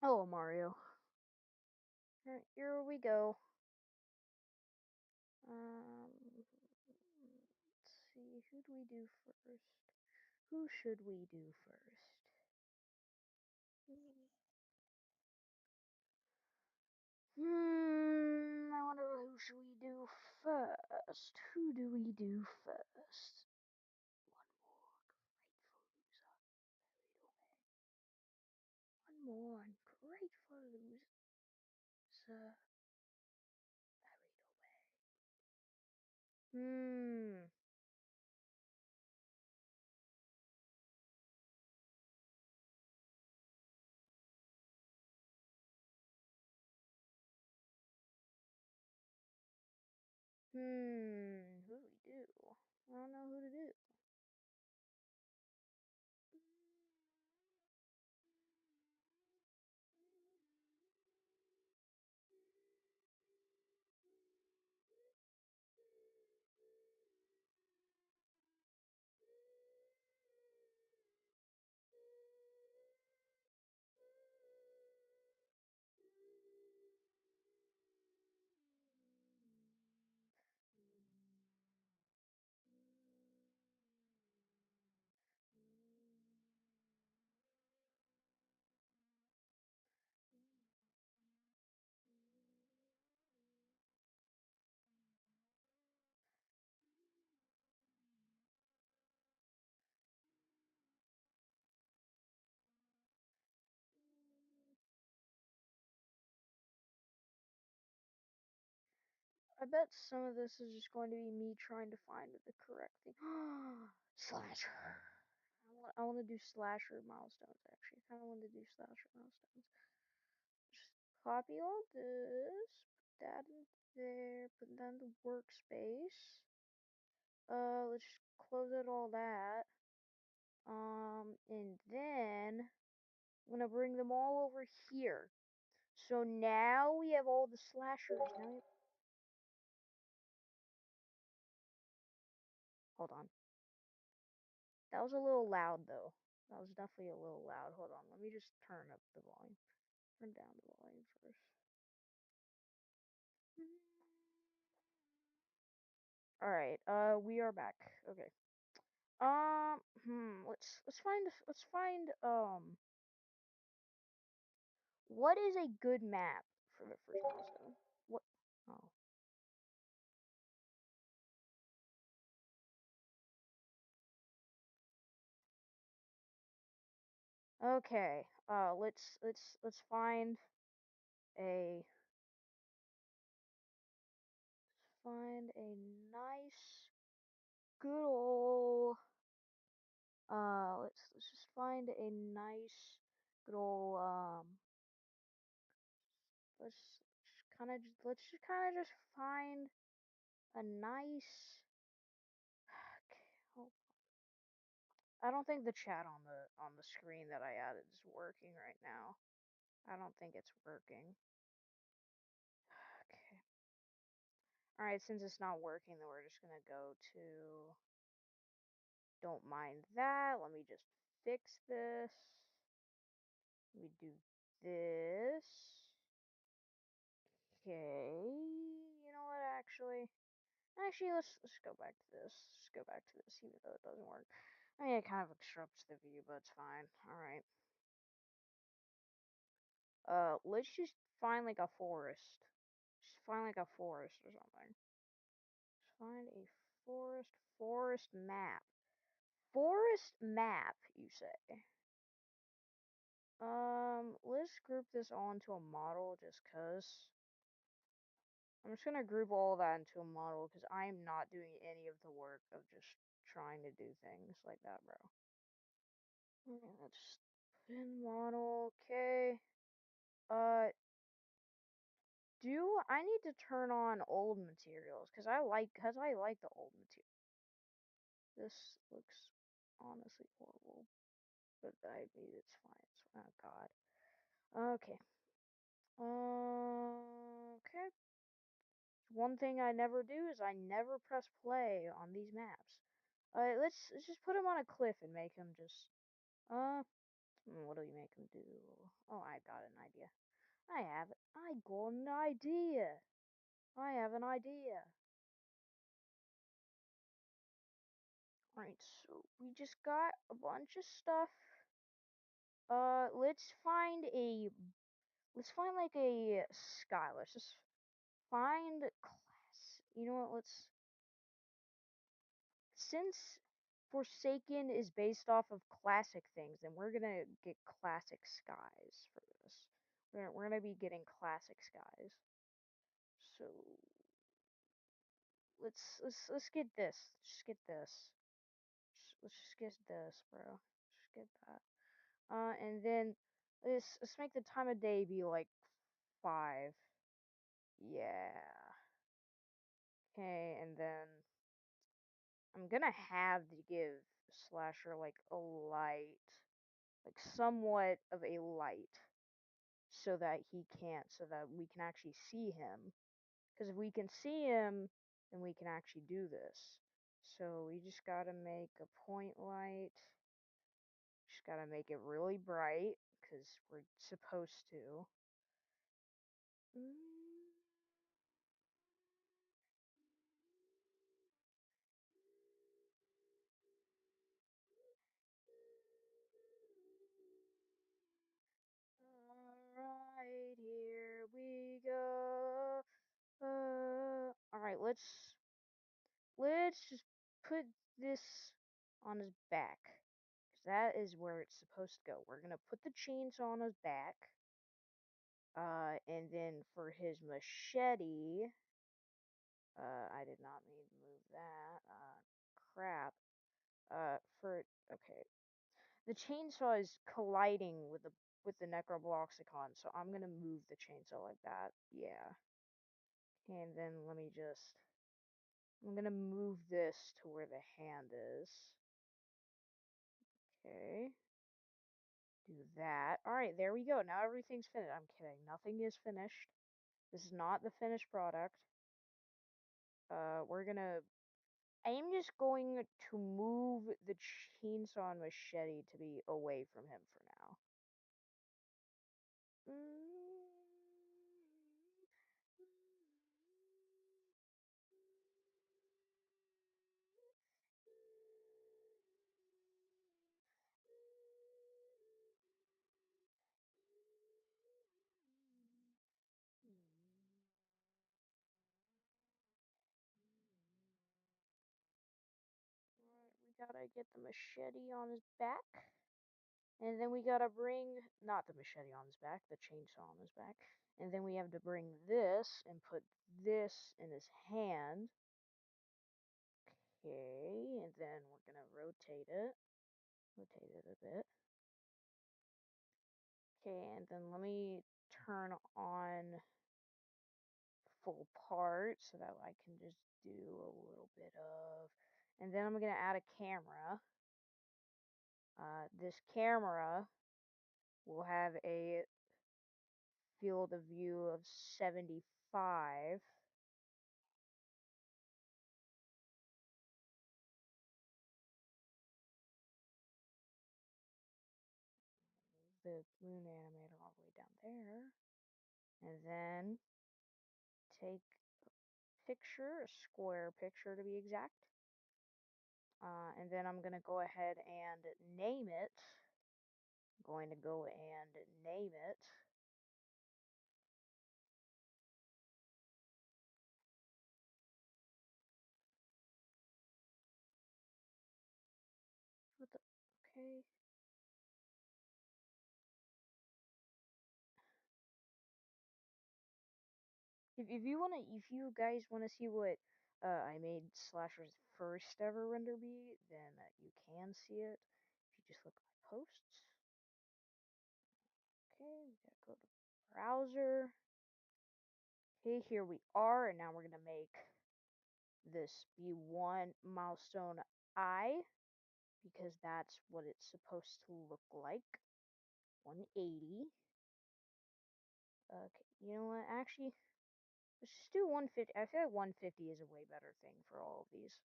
Oh, Mario. Alright, here we go. Let's see, who do we do first? Who should we do first? I wonder who should we do first? Who do we do first? One more grateful loser buried away. One more ungrateful loser buried away. Who do we do? I don't know who to do. I bet some of this is just going to be me trying to find the correct thing. Slasher. I want to do slasher milestones, actually. I kind of want to do slasher milestones. Just copy all this, put that in there, put that in the workspace. Let's just close out all that. And then I'm gonna bring them all over here. So now we have all the slashers. Hold on. That was a little loud though. That was definitely a little loud. Hold on. Let me just turn up the volume. Turn down the volume first. All right. We are back. Okay. Let's find what is a good map for the first milestone? What? Oh. Okay. Let's a find a nice good old let's just find a nice good old let's just kind of just find a nice okay, hold I don't think the chat on the screen that I added is working right now. I don't think it's working. Okay. All right, since it's not working, then we're just gonna go to. Don't mind that. Let me just fix this. Let me do this. Okay. You know what? Actually, let's go back to this. Let's go back to this, even though it doesn't work. I mean, it kind of obstructs the view, but it's fine. All right. Let's just find like a forest. Just find like a forest or something. Just find a forest map. Forest map, you say? Let's group this all into a model just cause. I'm just gonna group all that into a model because I'm not doing any of the work of just trying to do things like that, bro. Okay, let's put in model. Okay. Uh, do I need to turn on old materials? Cause I like the old material. This looks honestly horrible, but I mean it's fine. Oh God. Okay. Okay. One thing I never do is I never press play on these maps. Let's just put him on a cliff and make him just. What do we make him do? Oh, I got an idea. I have it. I got an idea. I have an idea. Alright, so we just got a bunch of stuff. Let's find like a sky. Let's just find class. You know what? Since Forsaken is based off of classic things, then we're gonna get classic skies for this. We're gonna be getting classic skies. So let's get this. Just get this. Let's just get this, bro. Just get that. And then let's make the time of day be like 5. Yeah. Okay, and then I'm gonna have to give Slasher like a light, like somewhat of a light, so that so that we can actually see him. Because if we can see him, then we can actually do this. So we just gotta make a point light. Just gotta make it really bright, because we're supposed to. Mm. Alright, here we go. Alright, let's just put this on his back. Because that is where it's supposed to go. We're gonna put the chainsaw on his back. And then for his machete, I did not mean to move that. Crap. Okay. The chainsaw is colliding with the Necrobloxicon, so I'm gonna move the chainsaw like that. Yeah. And then I'm gonna move this to where the hand is. Okay. Do that. Alright, there we go. Now everything's finished. I'm kidding. Nothing is finished. This is not the finished product. We're gonna... I'm just going to move the chainsaw and machete to be away from him for now. Alright, we gotta get the machete on his back. And then we gotta bring, not the machete on his back, the chainsaw on his back. And then we have to bring this and put this in his hand. Okay, and then we're gonna rotate it. Rotate it a bit. Okay, and then let me turn on full part so that I can just do a little bit of... And then I'm gonna add a camera. This camera will have a field of view of 75. Move the moon animator all the way down there. And then take a picture, a square picture to be exact. And then I'm going to go ahead and name it. I'm going to go and name it. What the? Okay. If you guys wanna see what I made Slasher's first ever render be, then you can see it if you just look at my posts. Okay, we gotta go to browser. Okay, here we are, and now we're gonna make this be one milestone I, because that's what it's supposed to look like. 180. Okay, you know what? Actually, let's just do 150. I feel like 150 is a way better thing for all of these.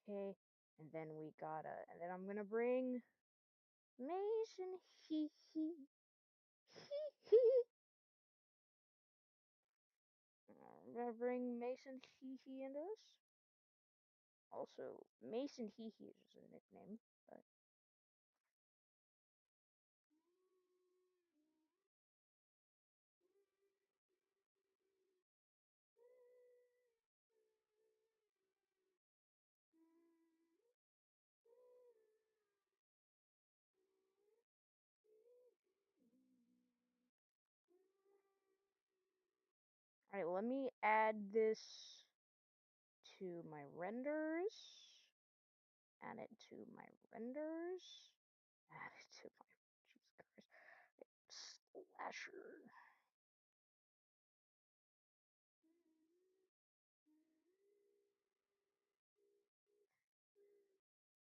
Okay, and then and then I'm gonna bring Mason, hee hee. Hee hee. I'm gonna bring Mason hee hee into this. Also, Mason hee hee is a nickname, but. Alright, let me add this to my renders. Add it to my renders. Add it to my. Jesus Christ. Slasher.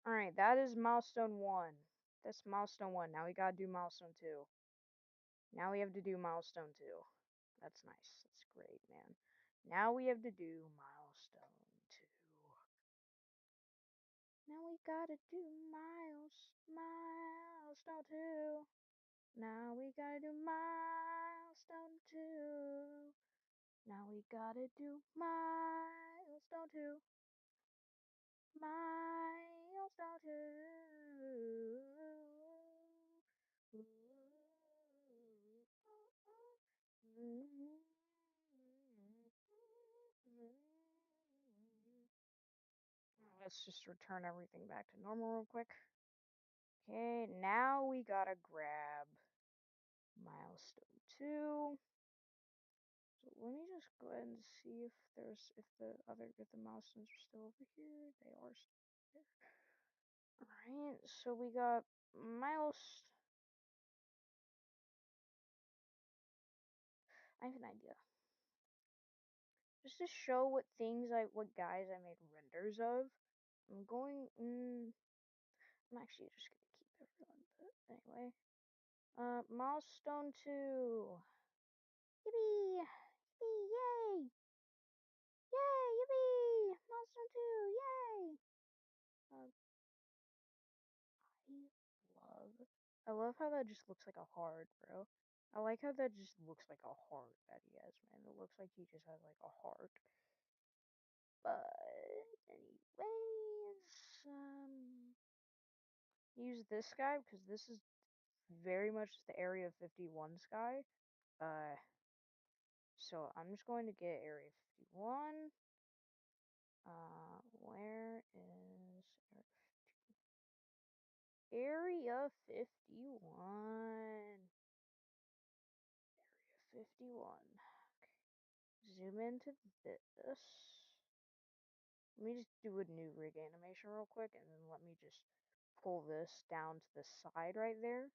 Alright, that is milestone 1. That's milestone 1. Now we gotta do milestone 2. Now we have to do milestone 2. That's nice. That's great, man. Now we have to do milestone 2. Now we gotta do milestone 2. Now we gotta do milestone 2. Now we gotta do milestone 2. Milestone 2. Let's just return everything back to normal real quick. Okay, now we gotta grab milestone 2. So let me just go ahead and see if the milestones are still over here. They are still here. Alright, so we got milestone. I have an idea. Just to show what guys I made renders of. I'm actually just gonna keep everyone, but anyway. Milestone 2. Yippee! Yippee! Yay! Yay! Yippee! Milestone 2! Yay! Uh, I love how that just looks like a heart, bro. I like how that just looks like a heart that he has, man. It looks like he just has like a heart. But anyways, use this guy because this is very much the Area 51 sky. So I'm just going to get Area 51. Where is Area 51? Area 51. Okay. Zoom into this. Let me just do a new rig animation real quick, and then let me just pull this down to the side right there.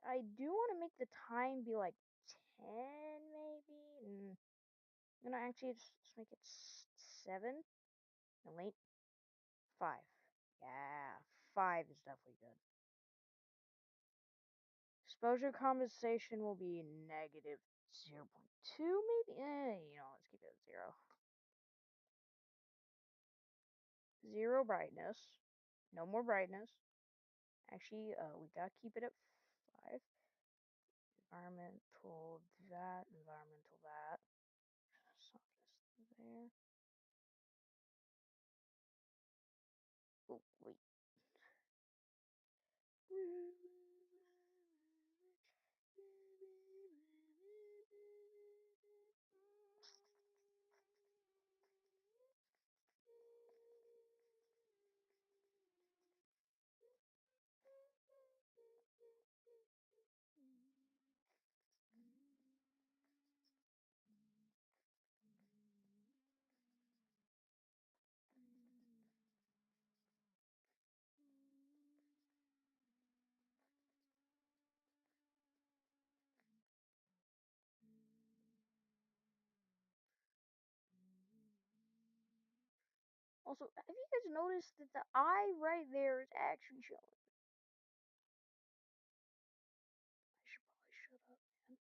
I do want to make the time be like 10, maybe. Actually, just make it 7. No, wait. 5. Yeah, 5 is definitely good. Exposure compensation will be negative 0.2, maybe? Let's keep it at 0. 0 brightness. No more brightness. Actually, we gotta keep it at 5. Environmental that. Softness there. Oh, wait. Also, have you guys noticed that the eye right there is actually showing? I should probably shut up, man.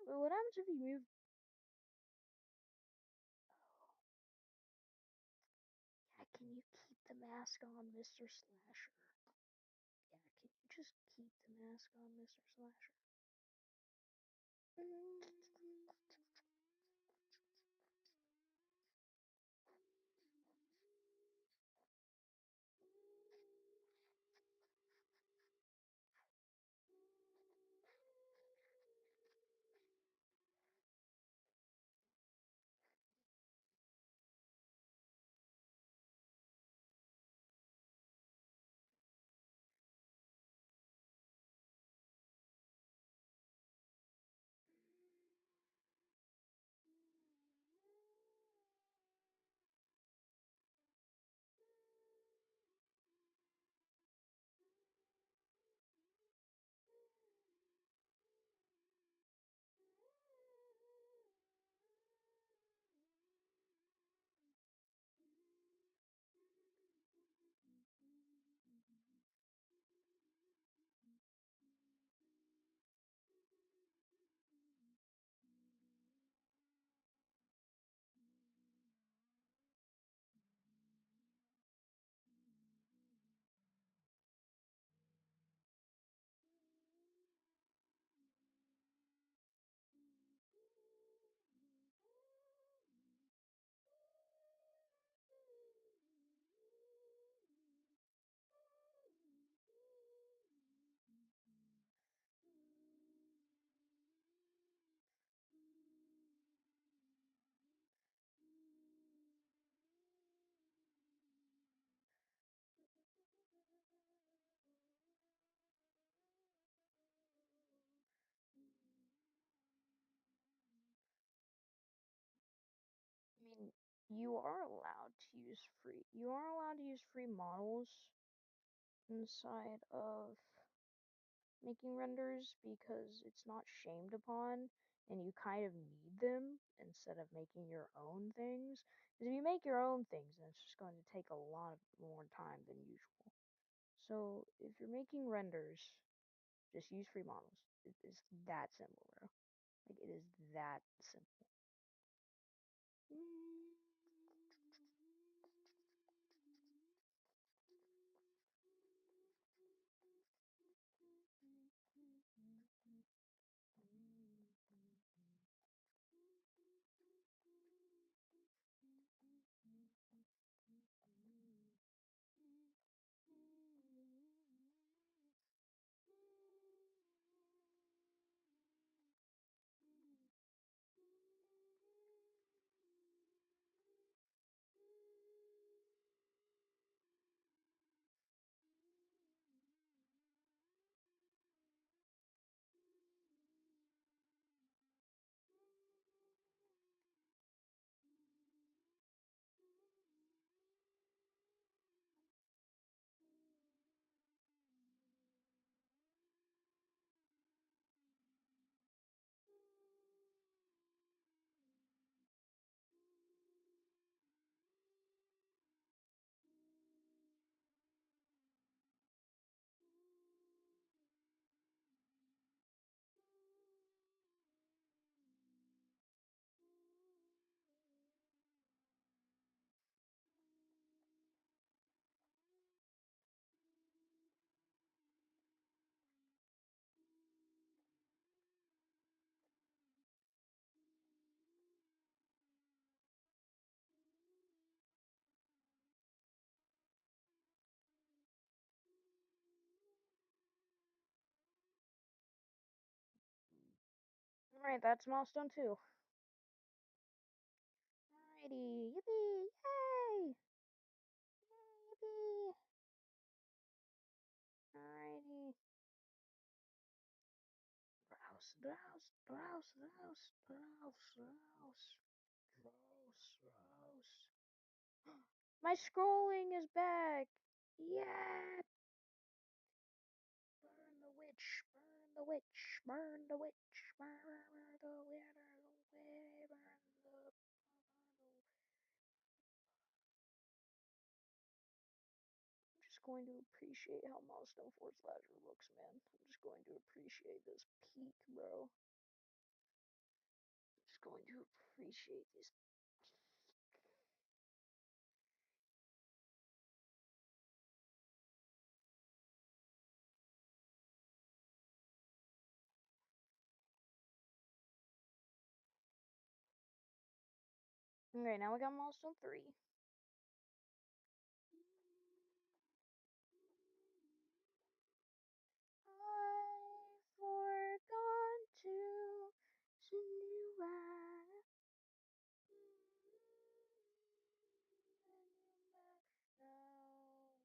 But what happens if you move? Oh, yeah, can you keep the mask on, Mr. Slasher? Yeah, can you just keep the mask on, Mr. Slasher? I mean, you are allowed to use free models inside of making renders because it's not shamed upon and you kind of need them instead of making your own things. Because if you make your own things, then it's just going to take a lot more time than usual. So if you're making renders, just use free models. It's that simple, bro. Like, it is that simple. Alright, that's milestone 2. Alrighty, yippee, yay! Yippee! Alrighty. Browse, browse, browse, browse, browse, browse, browse, browse. My scrolling is back! Yeah! Burn the witch, burn the witch, burn the witch, burn the witch, burn the going to appreciate how Milestone 4 Slasher looks, man. I'm just going to appreciate this peak, bro. Just going to appreciate this. Okay, now we got Milestone 3. I forgot to send you back. Send you back. Now we are this.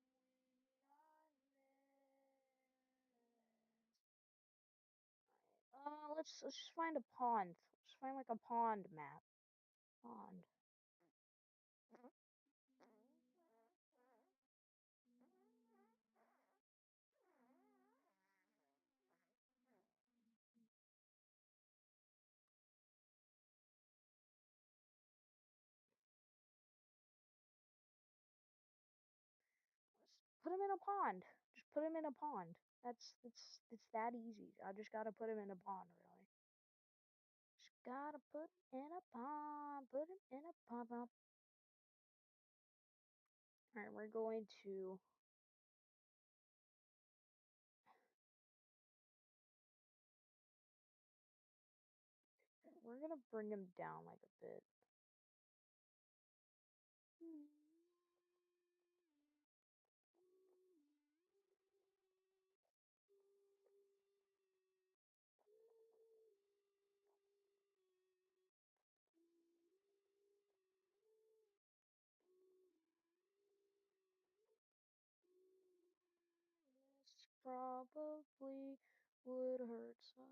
Alright, let's just find a pond. Let's find like a pond map. Pond. Let's put him in a pond. Just put him in a pond. It's that easy. I just gotta put him in a pond, really. Just gotta put him in a pond. Put him in a pond. Alright, we're gonna bring him down like a bit. This probably would hurt some.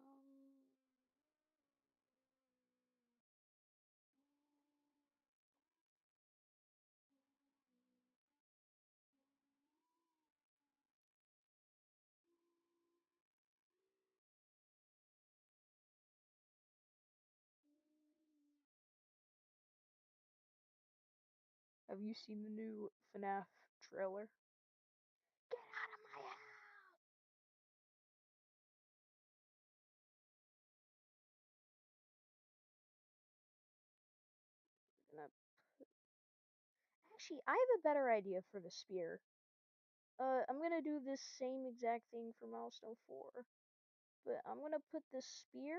Have you seen the new FNAF trailer? Get out of my house! Gonna Actually, I have a better idea for the spear. I'm gonna do this same exact thing for Milestone 4. But I'm gonna put the spear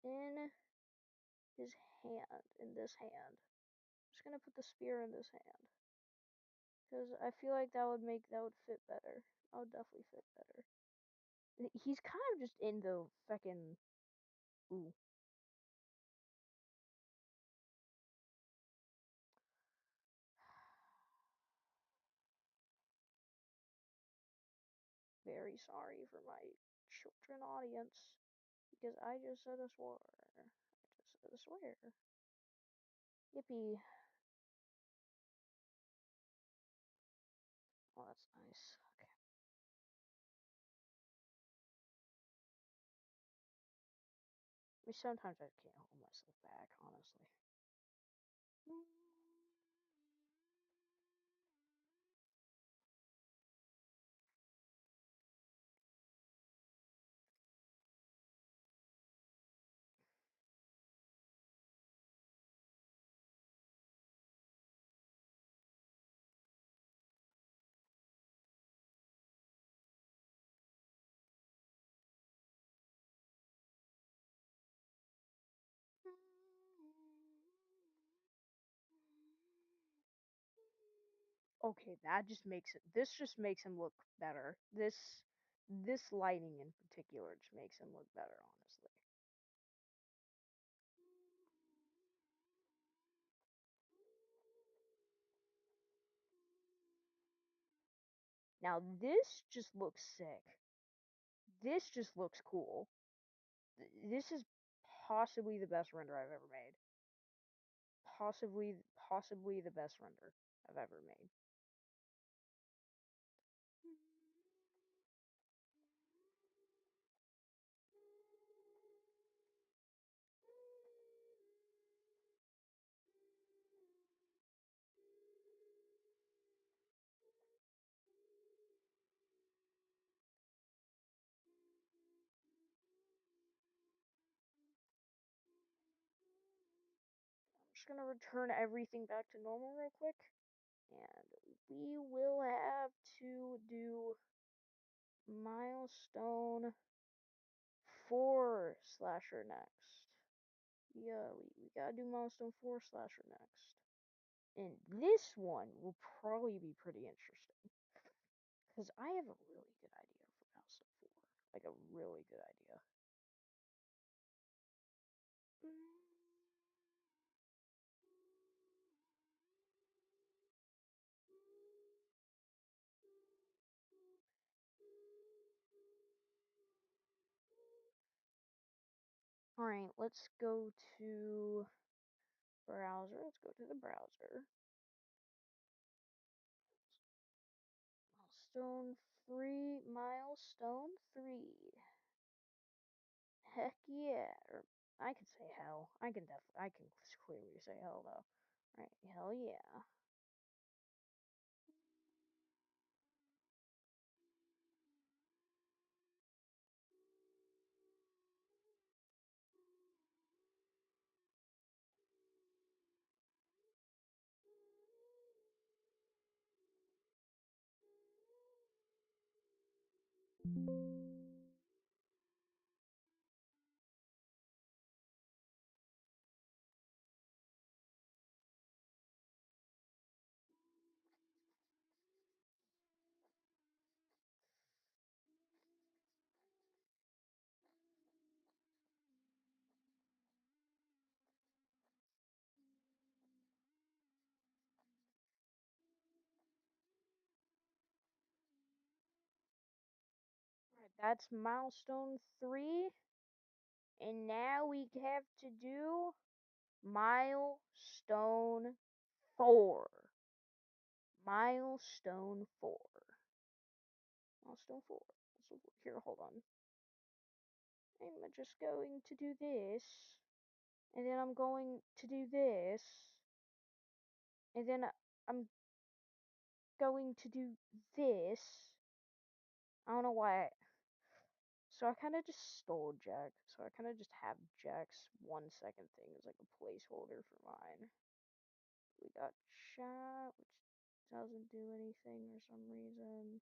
in his hand, in this hand. I'm just gonna put the spear in this hand. Because I feel like that would fit better. That would definitely fit better. He's kind of just in the fucking. Ooh. Very sorry for my children audience. Because I just said a swear. I just said a swear. Yippee. Oh, that's nice. Okay. I mean, sometimes I can't hold myself back, honestly. Okay, this just makes him look better. This lighting in particular just makes him look better, honestly. Now this just looks sick. This just looks cool. This is possibly the best render I've ever made. Possibly the best render I've ever made. just gonna return everything back to normal real quick. And we will have to do Milestone 4 slasher next. Yeah, we gotta do Milestone 4 slasher next. And this one will probably be pretty interesting. Because I have a really good idea for Milestone 4. Like a really good idea. Alright, let's go to browser. Let's go to the browser. Milestone 3. Heck yeah. Or I could say hell. I can clearly say hell though. Alright, hell yeah. Alright, that's milestone 3. And now we have to do milestone 4. Milestone 4. Milestone 4. So here, hold on. I'm just going to do this. And then I'm going to do this. And then I'm going to do this. I don't know why. So I kind of just stole Jack. So I kind of just have Jack's 1 second thing as like a placeholder for mine. We got chat, which doesn't do anything for some reason.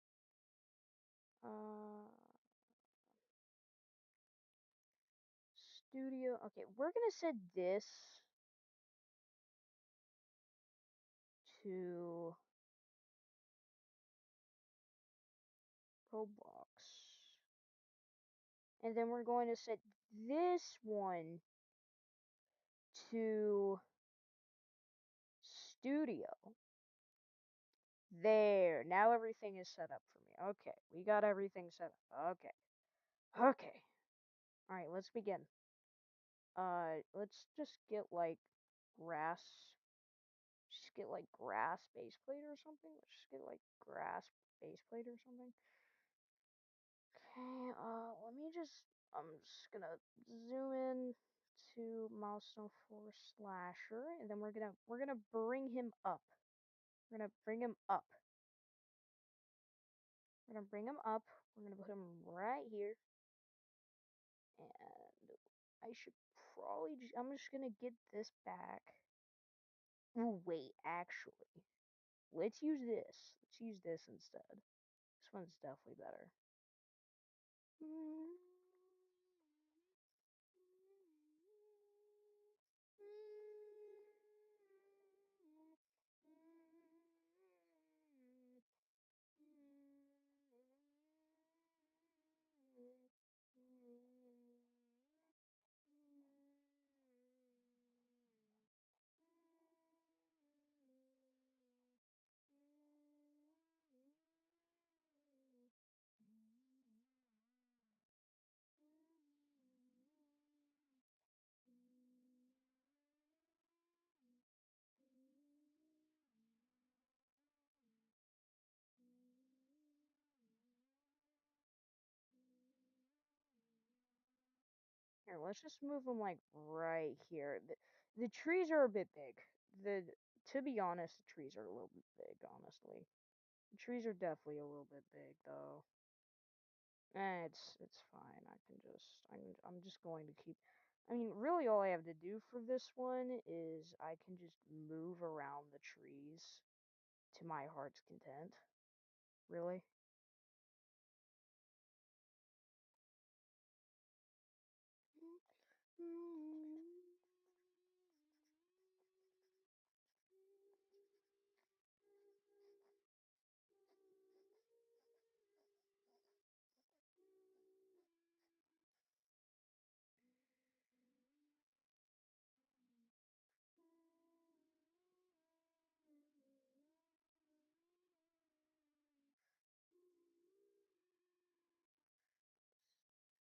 Studio. Okay, we're gonna set this to Roblox. And then we're going to set this one to Studio. There. Now everything is set up for me. Okay, we got everything set up. Okay. Okay. Alright, let's begin. Let's just get like grass. Just get like grass baseplate or something. Let's just get like grass baseplate or something. Okay, let me just, I'm just gonna zoom in to milestone 4 slasher, and then we're gonna bring him up. We're gonna bring him up. We're gonna bring him up. We're gonna put him right here. And I should probably, I'm just gonna get this back. Oh, wait, actually. Let's use this. Let's use this instead. This one's definitely better. Here, let's just move them like right here. The trees are a bit big. To be honest, the trees are a little bit big, honestly. The trees are definitely a little bit big though. It's fine. I'm just going to keep I mean, really all I have to do for this one is I can just move around the trees to my heart's content. Really?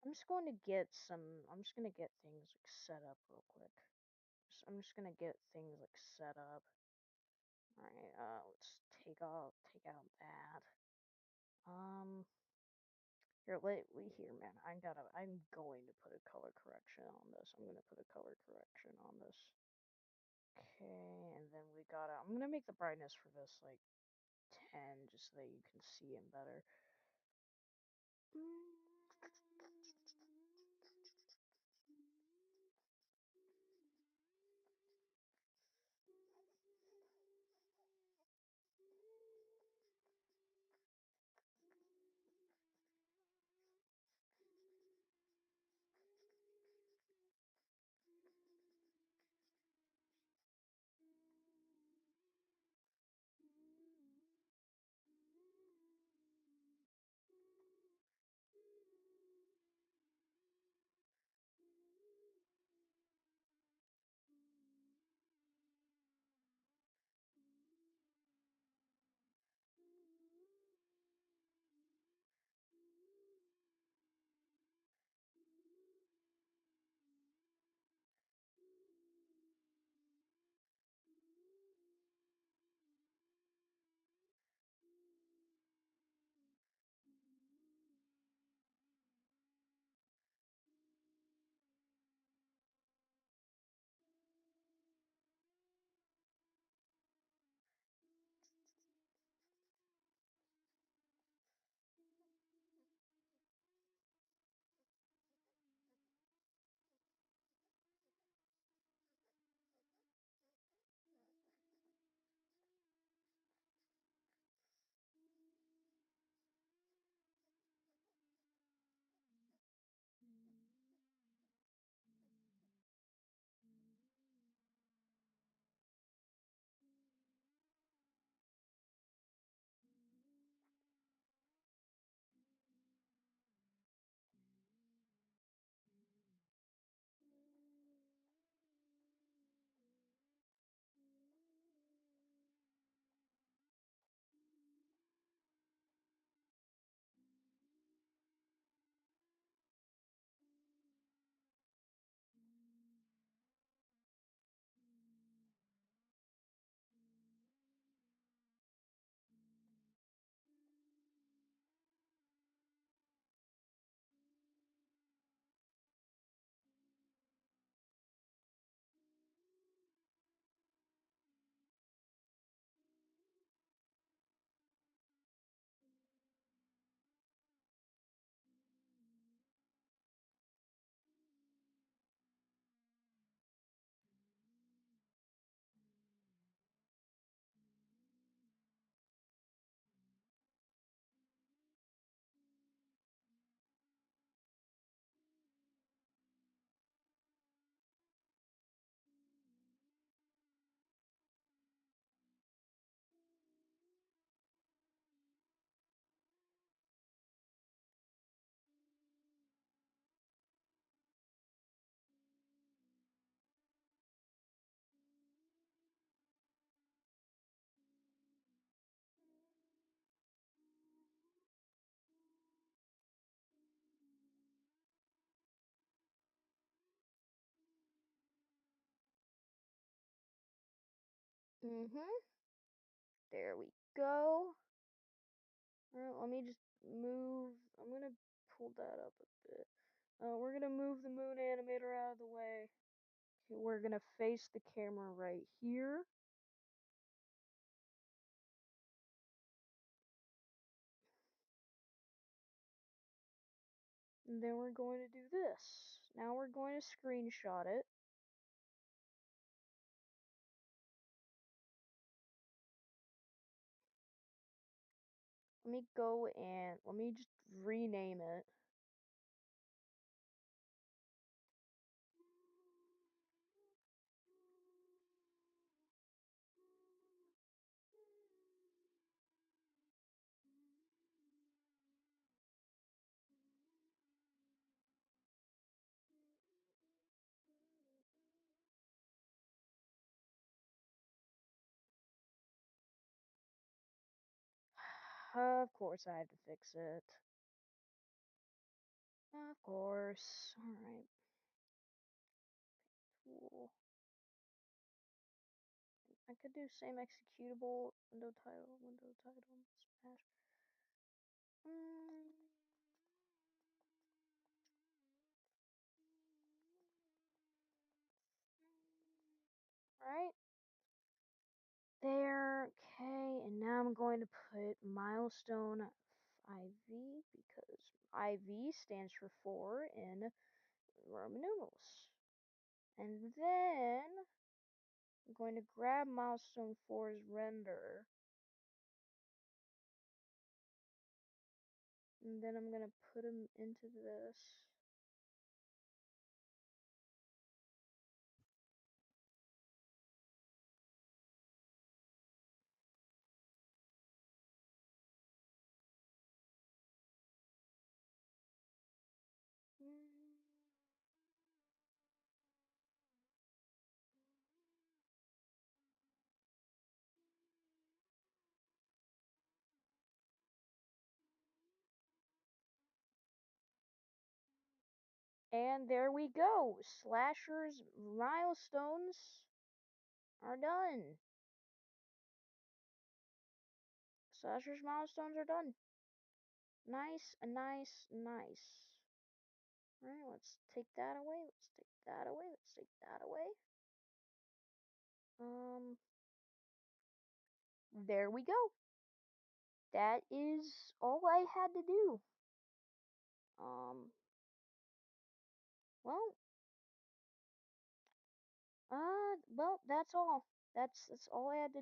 I'm just gonna get things like set up real quick. I'm just gonna get things like set up. Alright, let's take out that. Here, here, man. I'm going to put a color correction on this. I'm gonna put a color correction on this. Okay, and then I'm gonna make the brightness for this like 10 just so that you can see him better. There we go. Alright, let me just move. I'm gonna pull that up a bit. We're gonna move the moon animator out of the way. Okay, we're gonna face the camera right here. And then we're going to do this. Now we're we're going to screenshot it. Let me go and let me just rename it. Of course I have to fix it. Of course. Alright. Cool. I could do same executable, window title, smash. Right there. Okay, and now I'm going to put milestone IV because IV stands for 4 in Roman numerals. And then I'm going to grab milestone 4's render. And then I'm going to put him into this. And there we go. Slasher's milestones are done. Slasher's milestones are done. Nice, nice, nice. Alright, let's take that away. Let's take that away. Let's take that away. There we go. That is all I had to do. Well, well, that's all. That's all I had to